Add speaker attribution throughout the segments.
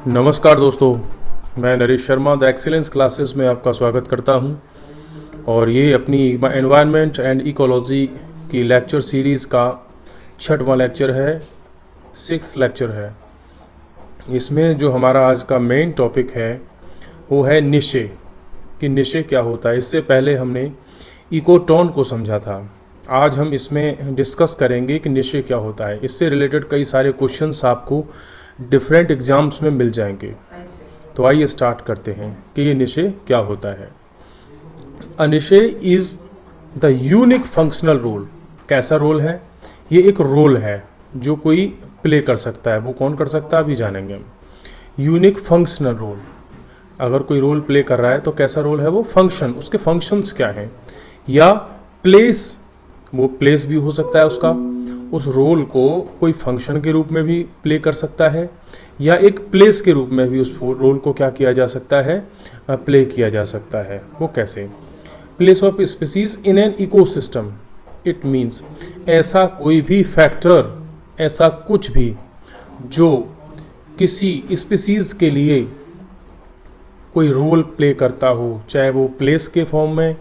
Speaker 1: नमस्कार दोस्तों, मैं Naresh Sharma the excellence classes में आपका स्वागत करता हूं। और ये अपनी एनवायरनमेंट एंड इकोलॉजी की लेक्चर सीरीज़ का 6वां लेक्चर है, 6th लेक्चर है। इसमें जो हमारा आज का मेन टॉपिक है वो है निशे, कि निशे क्या होता है। इससे पहले हमने इकोटोन को समझा था। आज हम इसमें डिस्कस करेंगे कि निशे क्या होता है। इससे रिलेटेड कई सारे क्वेश्चंस आपको डिफरेंट एग्जाम्स में मिल जाएंगे। तो आइए स्टार्ट करते हैं कि ये निशे क्या होता है। A niche is the unique functional role. कैसा रोल है? ये एक रोल है जो कोई प्ले कर सकता है। वो कौन कर सकता है अभी जानेंगे हम। यूनिक फंक्शनल रोल, अगर कोई रोल प्ले कर रहा है तो कैसा रोल है वो? फंक्शन। उसके फंक्शंस क्या हैं? या प्लेस, वो प्लेस भी हो सकता है उसका। उस रोल को कोई फंक्शन के रूप में भी प्ले कर सकता है या एक प्लेस के रूप में भी उस रोल को क्या किया जा सकता है? प्ले किया जा सकता है। वो कैसे? Place of species in an ecosystem. It means ऐसा कोई भी फैक्टर, ऐसा कुछ भी जो किसी स्पीसीज के लिए कोई रोल प्ले करता हो, चाहे वो प्लेस के फॉर्म में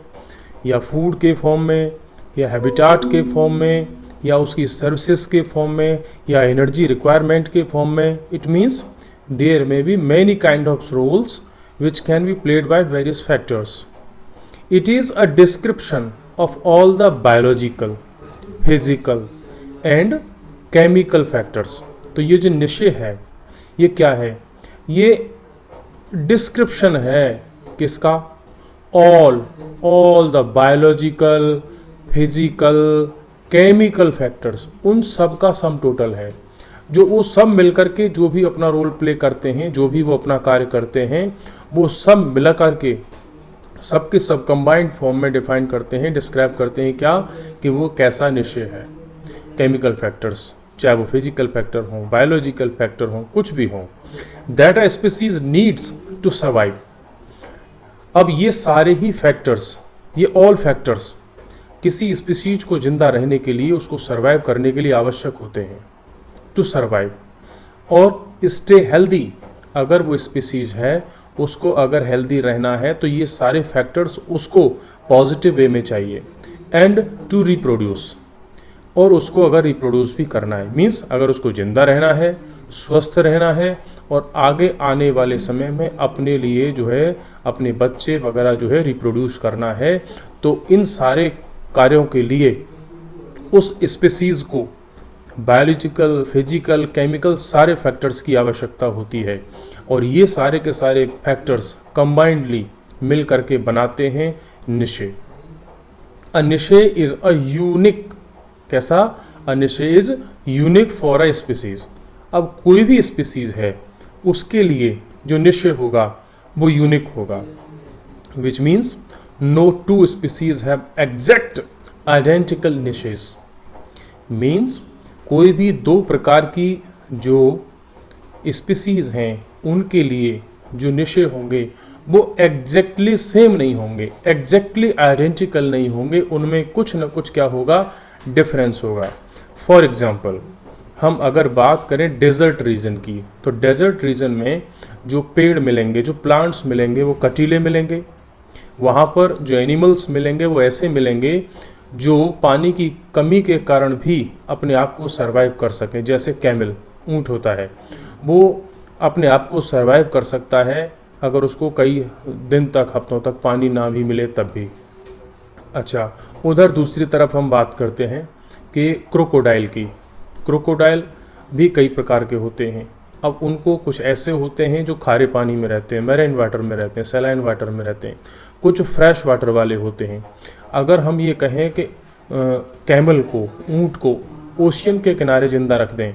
Speaker 1: या फूड के फॉर्म में या हैबिटाट के फॉर्म में या उसकी सर्विसेज के फॉर्म में या एनर्जी रिक्वायरमेंट के फॉर्म में। It means there may be many kind of roles which can be played by various factors. It is a description of all the biological, physical and chemical factors. तो ये जो निशे है ये क्या है? ये डिस्क्रिप्शन है किसका? All the biological, physical, chemical factors, उन सब का सम टोटल है। जो वो सब मिलकर के जो भी अपना रोल प्ले करते हैं, जो भी वो अपना कार्य करते हैं, वो सब मिला करके सब के सब कंबाइंड फॉर्म में डिफाइन करते हैं, डिस्क्राइब करते हैं क्या? कि वो कैसा निशे है। केमिकल फैक्टर्स, चाहे वो फिजिकल फैक्टर हों, बायोलॉजिकल फैक्टर हों, कुछ भी हों, that a species needs to survive. अब ये सारे ही फैक्टर्स, ये ऑल फैक्टर्स किसी स्पीसीज को जिंदा रहने के लिए, उसको सर्वाइव करने के लिए आवश्यक होते हैं, टू सर्वाइव और स्टे हेल्दी। अगर वो स्पीसीज है, उसको अगर हेल्दी रहना है तो ये सारे फैक्टर्स उसको पॉजिटिव वे में चाहिए। एंड टू रिप्रोड्यूस, और उसको अगर रिप्रोड्यूस भी करना है, मीन्स अगर उसको जिंदा रहना है, स्वस्थ रहना है और आगे आने वाले समय में अपने लिए जो है अपने बच्चे वगैरह जो है रिप्रोड्यूस करना है, तो इन सारे कार्यों के लिए उस स्पीसीज को बायोलॉजिकल, फिजिकल, केमिकल सारे फैक्टर्स की आवश्यकता होती है। और ये सारे के सारे फैक्टर्स कंबाइंडली मिल करके बनाते हैं निशे। अ निशे इज अ यूनिक, कैसा? A niche is unique for a species. अब कोई भी स्पीसीज है उसके लिए जो निशे होगा वो यूनिक होगा, which means no two species have exact identical niches। Means कोई भी दो प्रकार की जो स्पीसीज हैं उनके लिए जो निशे होंगे वो एग्जैक्टली सेम नहीं होंगे, एग्जैक्टली आइडेंटिकल नहीं होंगे, उनमें कुछ ना कुछ क्या होगा? डिफरेंस होगा। फॉर एग्जाम्पल हम अगर बात करें डेजर्ट रीजन की, तो डेजर्ट रीजन में जो पेड़ मिलेंगे, जो प्लांट्स मिलेंगे वो कटीले मिलेंगे। वहाँ पर जो एनिमल्स मिलेंगे वो ऐसे मिलेंगे जो पानी की कमी के कारण भी अपने आप को सर्वाइव कर सकें। जैसे कैमल, ऊँट होता है, वो अपने आप को सर्वाइव कर सकता है अगर उसको कई दिन तक, हफ्तों तक पानी ना भी मिले तब भी। अच्छा, उधर दूसरी तरफ हम बात करते हैं कि क्रोकोडाइल की। क्रोकोडाइल भी कई प्रकार के होते हैं। अब उनको कुछ ऐसे होते हैं जो खारे पानी में रहते हैं, मैरीन वाटर में रहते हैं, सैलाइन वाटर में रहते हैं, कुछ फ्रेश वाटर वाले होते हैं। अगर हम ये कहें कि कैमल को, ऊँट को ओशियन के किनारे ज़िंदा रख दें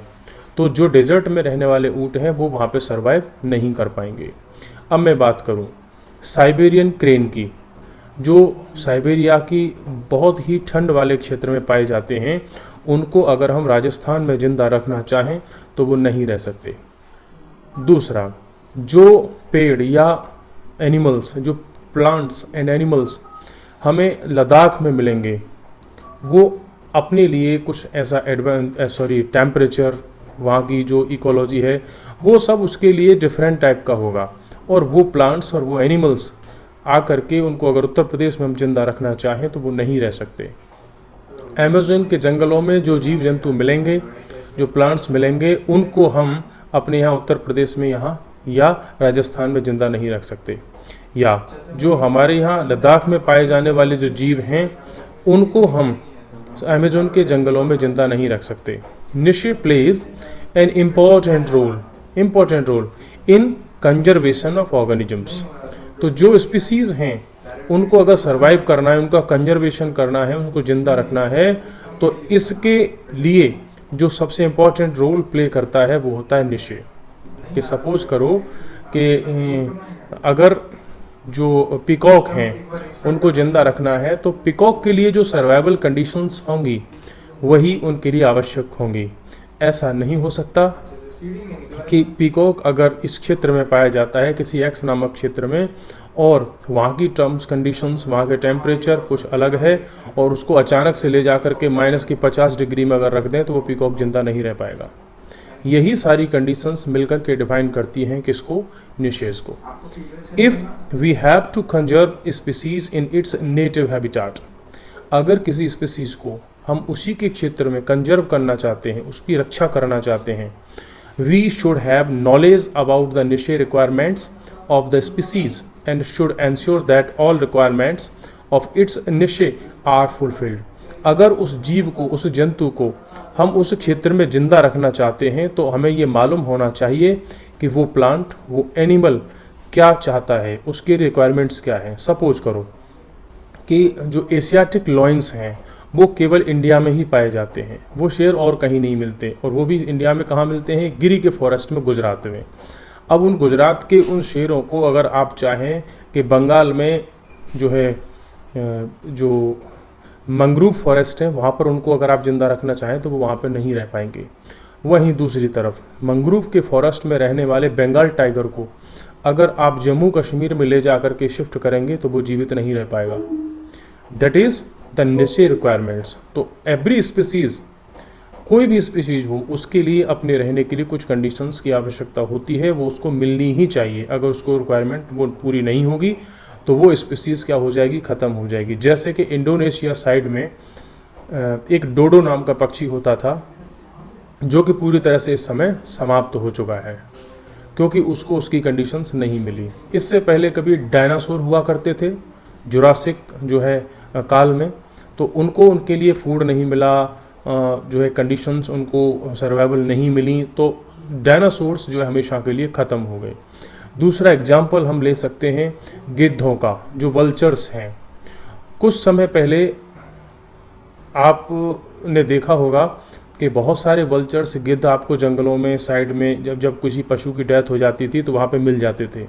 Speaker 1: तो जो डेजर्ट में रहने वाले ऊँट हैं वो वहाँ पे सर्वाइव नहीं कर पाएंगे। अब मैं बात करूँ साइबेरियन क्रेन की, जो साइबेरिया की बहुत ही ठंड वाले क्षेत्र में पाए जाते हैं, उनको अगर हम राजस्थान में ज़िंदा रखना चाहें तो वो नहीं रह सकते। दूसरा, जो पेड़ या एनिमल्स, जो प्लांट्स एंड एनिमल्स हमें लद्दाख में मिलेंगे, वो अपने लिए कुछ ऐसा टेम्परेचर, वहाँ की जो इकोलॉजी है वो सब उसके लिए डिफरेंट टाइप का होगा। और वो प्लांट्स और वो एनिमल्स आ करके उनको अगर उत्तर प्रदेश में हम जिंदा रखना चाहें तो वो नहीं रह सकते। अमेज़न के जंगलों में जो जीव जंतु मिलेंगे, जो प्लांट्स मिलेंगे, उनको हम अपने यहाँ उत्तर प्रदेश में यहाँ या राजस्थान में ज़िंदा नहीं रख सकते। या जो हमारे यहाँ लद्दाख में पाए जाने वाले जो जीव हैं उनको हम अमेज़न के जंगलों में ज़िंदा नहीं रख सकते। Niche plays an important role in conservation of organisms. तो जो स्पीसीज़ हैं उनको अगर सर्वाइव करना है, उनका कंजर्वेशन करना है, उनको ज़िंदा रखना है, तो इसके लिए जो सबसे इम्पॉर्टेंट रोल प्ले करता है वो होता है निशे। कि सपोज करो कि अगर जो पिकॉक हैं उनको ज़िंदा रखना है तो पिकॉक के लिए जो सर्वाइवल कंडीशंस होंगी वही उनके लिए आवश्यक होंगी। ऐसा नहीं हो सकता कि पीकॉक अगर इस क्षेत्र में पाया जाता है किसी एक्स नामक क्षेत्र में और वहाँ की टर्म्स कंडीशंस, वहाँ के टेम्परेचर कुछ अलग है और उसको अचानक से ले जा कर के -50 डिग्री में अगर रख दें तो वो पीकॉक जिंदा नहीं रह पाएगा। यही सारी कंडीशंस मिलकर के डिफाइन करती हैं किसको, निशेस को। If we have to conserve species in its native habitat, अगर किसी स्पीसीज को हम उसी के क्षेत्र में कंजर्व करना चाहते हैं, उसकी रक्षा करना चाहते हैं, we should have knowledge about the niche requirements of the species and should ensure that all requirements of its niche are fulfilled। अगर उस जीव को, उस जंतु को हम उस क्षेत्र में जिंदा रखना चाहते हैं तो हमें ये मालूम होना चाहिए कि वो प्लांट, वो एनिमल क्या चाहता है, उसके रिक्वायरमेंट्स क्या हैं। सपोज करो कि जो एशियाटिक लॉयंस हैं वो केवल इंडिया में ही पाए जाते हैं, वो शेर और कहीं नहीं मिलते, और वो भी इंडिया में कहाँ मिलते हैं, गिरी के फॉरेस्ट में, गुजरात में। अब उन गुजरात के उन शेरों को अगर आप चाहें कि बंगाल में जो है जो मैंग्रोव फॉरेस्ट है वहाँ पर उनको अगर आप ज़िंदा रखना चाहें तो वो वहाँ पर नहीं रह पाएंगे। वहीं दूसरी तरफ मैंग्रोव के फॉरेस्ट में रहने वाले बंगाल टाइगर को अगर आप जम्मू कश्मीर में ले जा कर के शिफ्ट करेंगे तो वो जीवित नहीं रह पाएगा। दैट इज़ द निचे रिक्वायरमेंट्स। तो एवरी स्पीसीज़, कोई भी स्पीसीज हो, उसके लिए अपने रहने के लिए कुछ कंडीशंस की आवश्यकता होती है, वो उसको मिलनी ही चाहिए। अगर उसको रिक्वायरमेंट वो पूरी नहीं होगी तो वो स्पीसीज़ क्या हो जाएगी, ख़त्म हो जाएगी। जैसे कि इंडोनेशिया साइड में एक डोडो नाम का पक्षी होता था जो कि पूरी तरह से इस समय समाप्त हो चुका है क्योंकि उसको उसकी कंडीशंस नहीं मिली। इससे पहले कभी डायनासोर हुआ करते थे जुरासिक जो है काल में, तो उनको उनके लिए फूड नहीं मिला, जो है कंडीशंस उनको सर्वाइवल नहीं मिली, तो डायनासोर्स जो है हमेशा के लिए ख़त्म हो गए। दूसरा एग्जाम्पल हम ले सकते हैं गिद्धों का, जो वल्चर्स हैं। कुछ समय पहले आपने देखा होगा कि बहुत सारे वल्चर्स, गिद्ध आपको जंगलों में साइड में जब किसी पशु की डेथ हो जाती थी तो वहाँ पे मिल जाते थे।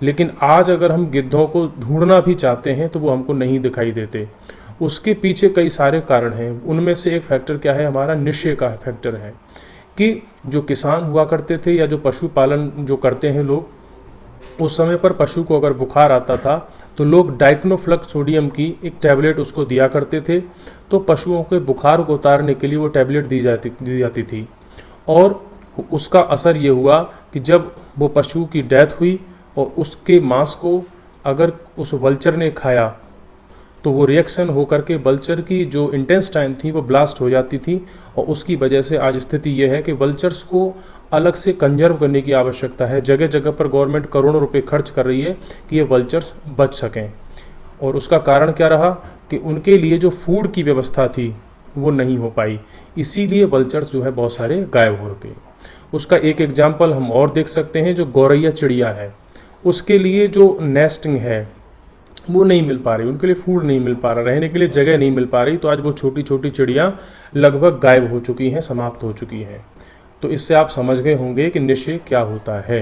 Speaker 1: लेकिन आज अगर हम गिद्धों को ढूंढना भी चाहते हैं तो वो हमको नहीं दिखाई देते। उसके पीछे कई सारे कारण हैं। उनमें से एक फैक्टर क्या है, हमारा निश्चय का फैक्टर है कि जो किसान हुआ करते थे या जो पशुपालन जो करते हैं लोग, उस समय पर पशु को अगर बुखार आता था तो लोग डाइक्नोफ्लक्स सोडियम की एक टैबलेट उसको दिया करते थे। तो पशुओं के बुखार को उतारने के लिए वो टैबलेट दी जाती थी और उसका असर ये हुआ कि जब वो पशु की डेथ हुई और उसके मांस को अगर उस वल्चर ने खाया तो वो रिएक्शन होकर के वल्चर की जो इंटेस्टाइन थी वो ब्लास्ट हो जाती थी। और उसकी वजह से आज स्थिति ये है कि वल्चर्स को अलग से कंजर्व करने की आवश्यकता है। जगह जगह पर गवर्नमेंट करोड़ों रुपए खर्च कर रही है कि ये वल्चर्स बच सकें। और उसका कारण क्या रहा कि उनके लिए जो फूड की व्यवस्था थी वो नहीं हो पाई, इसीलिए वल्चर्स जो है बहुत सारे गायब हो गए। उसका एक एग्जाम्पल हम और देख सकते हैं, जो गौरैया चिड़िया है, उसके लिए जो नेस्टिंग है वो नहीं मिल पा रही, उनके लिए फूड नहीं मिल पा रहा, रहने के लिए जगह नहीं मिल पा रही। तो आज वो छोटी छोटी चिड़िया लगभग गायब हो चुकी हैं, समाप्त हो चुकी हैं। तो इससे आप समझ गए होंगे कि निशे क्या होता है।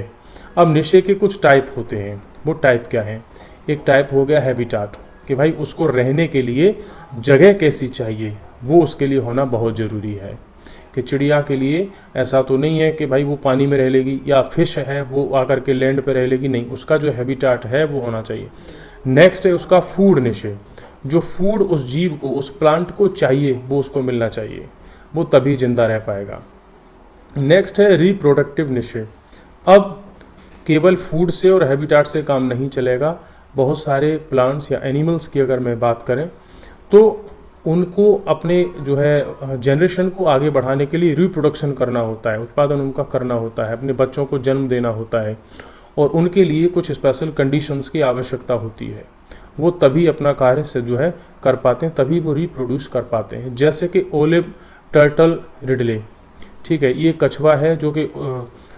Speaker 1: अब निशे के कुछ टाइप होते हैं, वो टाइप क्या हैं। एक टाइप हो गया हैबिटाट, कि भाई उसको रहने के लिए जगह कैसी चाहिए, वो उसके लिए होना बहुत ज़रूरी है। कि चिड़िया के लिए ऐसा तो नहीं है कि भाई वो पानी में रह लेगी या फिश है वो आकर के लैंड पे रह लेगी, नहीं, उसका जो हैबिटाट है वो होना चाहिए। नेक्स्ट है उसका फूड निशे, जो फूड उस जीव को, उस प्लांट को चाहिए वो उसको मिलना चाहिए, वो तभी जिंदा रह पाएगा। नेक्स्ट है रिप्रोडक्टिव निशे। अब केवल फूड से और हैबिटाट से काम नहीं चलेगा। बहुत सारे प्लांट्स या एनिमल्स की अगर मैं बात करें तो उनको अपने जो है जनरेशन को आगे बढ़ाने के लिए रिप्रोडक्शन करना होता है, उत्पादन उनका करना होता है, अपने बच्चों को जन्म देना होता है और उनके लिए कुछ स्पेशल कंडीशंस की आवश्यकता होती है। वो तभी अपना कार्य से जो है कर पाते हैं, तभी वो रिप्रोड्यूस कर पाते हैं। जैसे कि ओलिव टर्टल रिडले, ठीक है, ये कछुआ है जो कि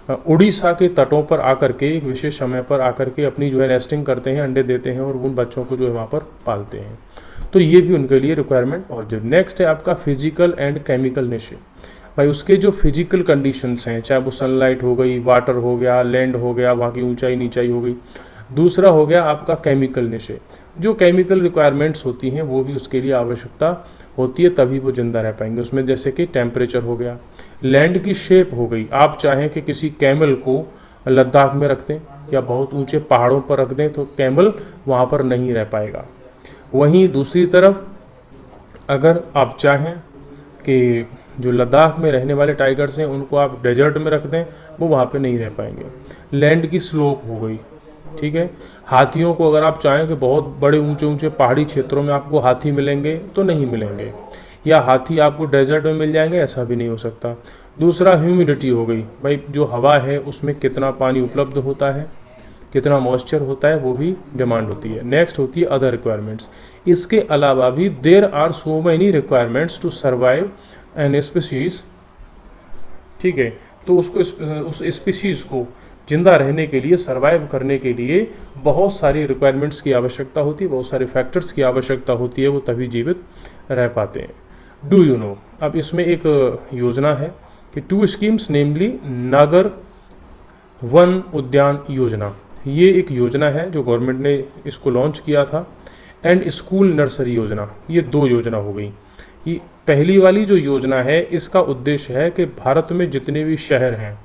Speaker 1: उड़ीसा के तटों पर आकर के एक विशेष समय पर आकर के अपनी जो है नेस्टिंग करते हैं, अंडे देते हैं और उन बच्चों को जो है वहाँ पर पालते हैं। तो ये भी उनके लिए रिक्वायरमेंट मौजूद। नेक्स्ट है आपका फिजिकल एंड केमिकल निशे। भाई उसके जो फिजिकल कंडीशंस हैं, चाहे वो सनलाइट हो गई, वाटर हो गया, लैंड हो गया, वहाँ की ऊंचाई नीचाई हो गई। दूसरा हो गया आपका केमिकल निशे, जो केमिकल रिक्वायरमेंट्स होती हैं वो भी उसके लिए आवश्यकता होती है, तभी वो जिंदा रह पाएंगे। उसमें जैसे कि टेम्परेचर हो गया, लैंड की शेप हो गई। आप चाहें कि किसी कैमल को लद्दाख में रख दें या बहुत ऊंचे पहाड़ों पर रख दें तो कैमल वहाँ पर नहीं रह पाएगा। वहीं दूसरी तरफ अगर आप चाहें कि जो लद्दाख में रहने वाले टाइगर्स हैं उनको आप डेजर्ट में रख दें, वो वहाँ पे नहीं रह पाएंगे। लैंड की स्लोप हो गई, ठीक है। हाथियों को अगर आप चाहें कि बहुत बड़े ऊंचे ऊंचे पहाड़ी क्षेत्रों में आपको हाथी मिलेंगे तो नहीं मिलेंगे, या हाथी आपको डेजर्ट में मिल जाएंगे, ऐसा भी नहीं हो सकता। दूसरा ह्यूमिडिटी हो गई, भाई जो हवा है उसमें कितना पानी उपलब्ध होता है, कितना मॉइस्चर होता है, वो भी डिमांड होती है। नेक्स्ट होती है अदर रिक्वायरमेंट्स। इसके अलावा भी there are so many requirements to survive an species, ठीक है। तो उसको उस स्पीशीज को जिंदा रहने के लिए, सर्वाइव करने के लिए बहुत सारी रिक्वायरमेंट्स की आवश्यकता होती है, बहुत सारे फैक्टर्स की आवश्यकता होती है, वो तभी जीवित रह पाते हैं। डू यू नो, अब इसमें एक योजना है कि 2 स्कीम्स नेमली नागर वन उद्यान योजना, ये एक योजना है जो गवर्नमेंट ने इसको लॉन्च किया था, एंड स्कूल नर्सरी योजना, ये 2 योजना हो गई। ये पहली वाली जो योजना है इसका उद्देश्य है कि भारत में जितने भी शहर हैं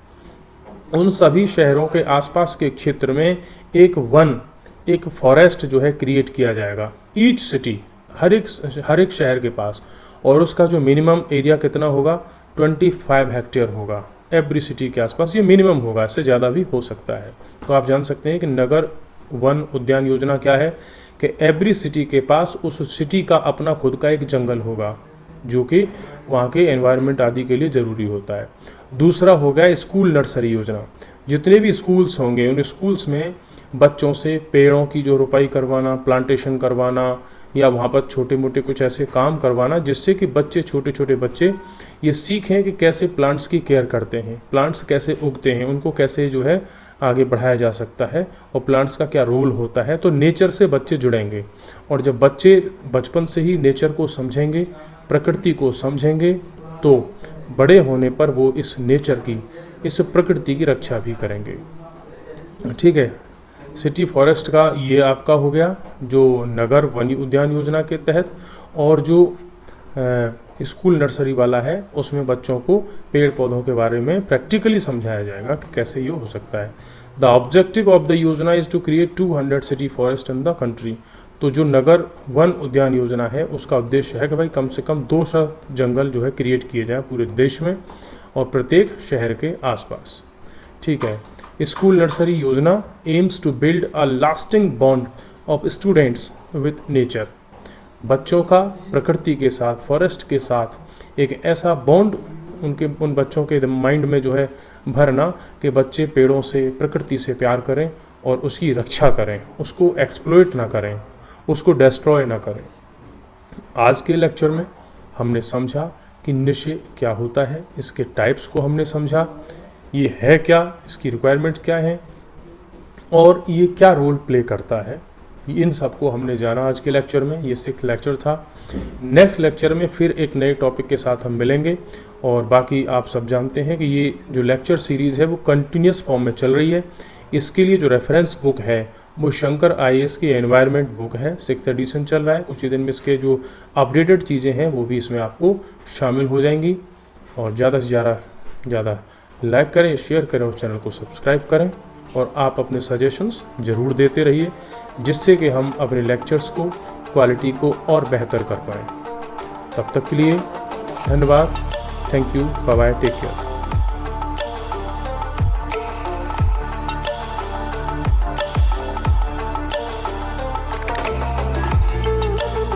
Speaker 1: उन सभी शहरों के आसपास के क्षेत्र में एक वन, एक फॉरेस्ट जो है क्रिएट किया जाएगा। ईच सिटी, हर एक शहर के पास, और उसका जो मिनिमम एरिया कितना होगा, 25 हेक्टेयर होगा एवरी सिटी के आसपास। ये मिनिमम होगा, इससे ज़्यादा भी हो सकता है। तो आप जान सकते हैं कि नगर वन उद्यान योजना क्या है कि एवरी सिटी के पास उस सिटी का अपना खुद का एक जंगल होगा जो कि वहाँ के एनवायरनमेंट आदि के लिए ज़रूरी होता है। दूसरा हो गया स्कूल नर्सरी योजना। जितने भी स्कूल्स होंगे उन स्कूल्स में बच्चों से पेड़ों की जो रोपाई करवाना, प्लांटेशन करवाना, या वहाँ पर छोटे मोटे कुछ ऐसे काम करवाना जिससे कि बच्चे, छोटे छोटे बच्चे ये सीखें कि कैसे प्लांट्स की केयर करते हैं, प्लांट्स कैसे उगते हैं, उनको कैसे जो है आगे बढ़ाया जा सकता है और प्लांट्स का क्या रोल होता है। तो नेचर से बच्चे जुड़ेंगे, और जब बच्चे बचपन से ही नेचर को समझेंगे, प्रकृति को समझेंगे, तो बड़े होने पर वो इस नेचर की, इस प्रकृति की रक्षा भी करेंगे, ठीक है। सिटी फॉरेस्ट का ये आपका हो गया जो नगर वन उद्यान योजना के तहत, और जो स्कूल नर्सरी वाला है उसमें बच्चों को पेड़ पौधों के बारे में प्रैक्टिकली समझाया जाएगा कि कैसे ये हो सकता है। द ऑब्जेक्टिव ऑफ द योजना is to create 200 city forest in the country. तो जो नगर वन उद्यान योजना है उसका उद्देश्य है कि भाई कम से कम 200 जंगल जो है क्रिएट किए जाएँ पूरे देश में और प्रत्येक शहर के आसपास, ठीक है। स्कूल नर्सरी योजना aims to build a lasting bond of students with nature. बच्चों का प्रकृति के साथ, फॉरेस्ट के साथ एक ऐसा बॉन्ड उन बच्चों के माइंड में जो है भरना कि बच्चे पेड़ों से, प्रकृति से प्यार करें और उसकी रक्षा करें, उसको एक्सप्लॉइट ना करें, उसको डिस्ट्रॉय ना करें। आज के लेक्चर में हमने समझा कि नशे क्या होता है, इसके टाइप्स को हमने समझा, ये है क्या, इसकी रिक्वायरमेंट क्या है और ये क्या रोल प्ले करता है, इन सबको हमने जाना आज के लेक्चर में। ये 6th लेक्चर था। नेक्स्ट लेक्चर में फिर एक नए टॉपिक के साथ हम मिलेंगे, और बाकी आप सब जानते हैं कि ये जो लेक्चर सीरीज़ है वो कंटिन्यूस फॉर्म में चल रही है। इसके लिए जो रेफरेंस बुक है वो शंकर IAS की एनवायरनमेंट बुक है, 6th एडिशन चल रहा है। कुछ ही दिन में इसके जो अपडेटेड चीज़ें हैं वो भी इसमें आपको शामिल हो जाएंगी। और ज़्यादा से ज़्यादा लाइक करें, शेयर करें और चैनल को सब्सक्राइब करें, और आप अपने सजेशंस ज़रूर देते रहिए जिससे कि हम अपने लेक्चर्स को, क्वालिटी को और बेहतर कर पाएँ। तब तक के लिए धन्यवाद। Thank you, bye bye, take care.